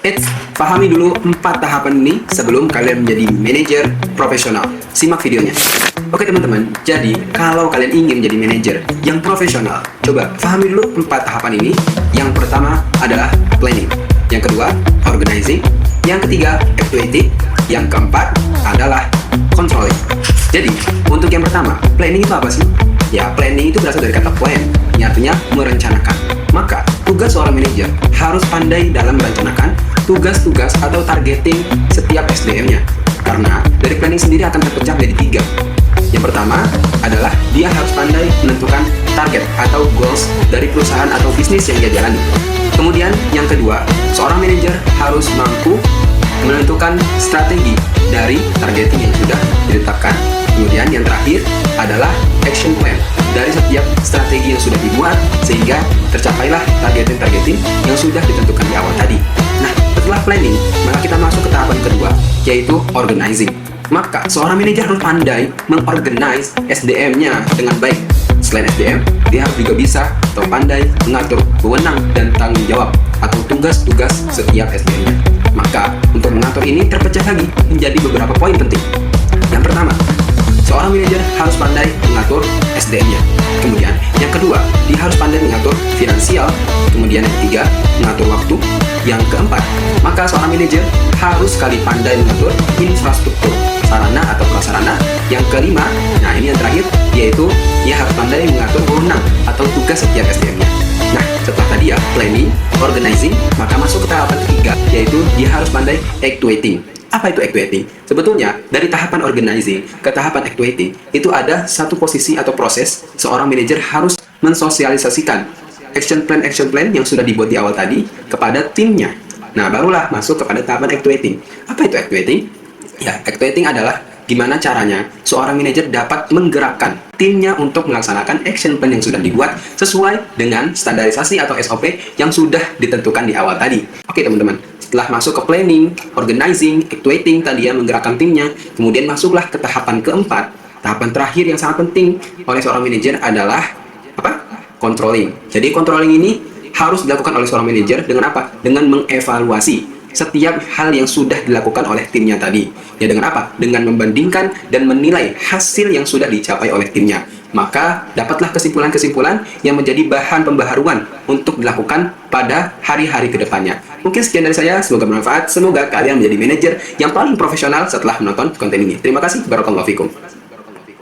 Eits, pahami dulu 4 tahapan ini sebelum kalian menjadi manajer profesional. Simak videonya. Oke teman-teman, jadi kalau kalian ingin menjadi manajer yang profesional, coba pahami dulu 4 tahapan ini. Yang pertama adalah planning, yang kedua organizing, yang ketiga activity, yang keempat adalah controlling. Jadi, untuk yang pertama, planning itu apa sih? Ya, planning itu berasal dari kata plan, yang artinya merencanakan. Maka, tugas seorang manajer harus pandai dalam merencanakan tugas-tugas atau targeting setiap SDM-nya. Karena dari planning sendiri akan terpecah menjadi 3. Yang pertama adalah dia harus pandai menentukan target atau goals dari perusahaan atau bisnis yang dia jalani. Kemudian yang kedua, seorang manajer harus mampu menentukan strategi dari targeting yang sudah ditetapkan. Kemudian yang terakhir adalah action plan dari setiap strategi yang sudah dibuat sehingga tercapailah targeting yang sudah ditentukan di awal tadi. Nah, setelah planning, maka kita masuk ke tahapan kedua, yaitu organizing. Maka, seorang manajer harus pandai mengorganize SDM-nya dengan baik. Selain SDM, dia harus juga bisa atau pandai mengatur wewenang dan tanggung jawab atau tugas-tugas setiap SDM-nya. Maka, untuk mengatur ini terpecah lagi menjadi beberapa poin penting. Yang pertama, seorang manajer harus pandai mengatur SDM-nya. Kemudian, yang kedua, dia harus pandai mengatur finansial. Kemudian yang ketiga, mengatur waktu. Yang keempat, maka seorang manajer harus sekali pandai mengatur infrastruktur, sarana atau prasarana. Yang kelima, nah ini yang terakhir, yaitu dia harus pandai mengatur wewenang atau tugas setiap SDM-nya. Nah, setelah tadi ya, planning, organizing, maka masuk ke tahapan ketiga, yaitu dia harus pandai actuating. Apa itu actuating? Sebetulnya, dari tahapan organizing ke tahapan actuating, itu ada satu posisi atau proses seorang manajer harus mensosialisasikan action plan yang sudah dibuat di awal tadi kepada timnya. Nah, barulah masuk kepada tahapan actuating. Apa itu actuating? Ya, actuating adalah gimana caranya seorang manajer dapat menggerakkan timnya untuk melaksanakan action plan yang sudah dibuat sesuai dengan standarisasi atau SOP yang sudah ditentukan di awal tadi. Oke teman-teman, setelah masuk ke planning, organizing, actuating tadi ya, menggerakkan timnya, kemudian masuklah ke tahapan keempat. Tahapan terakhir yang sangat penting oleh seorang manajer adalah apa? Controlling. Jadi controlling ini harus dilakukan oleh seorang manajer dengan apa? Dengan mengevaluasi setiap hal yang sudah dilakukan oleh timnya tadi. Ya dengan apa? Dengan membandingkan dan menilai hasil yang sudah dicapai oleh timnya. Maka dapatlah kesimpulan-kesimpulan yang menjadi bahan pembaharuan untuk dilakukan pada hari-hari kedepannya. Mungkin sekian dari saya, semoga bermanfaat. Semoga kalian menjadi manajer yang paling profesional setelah menonton konten ini. Terima kasih, barakallahu fikum.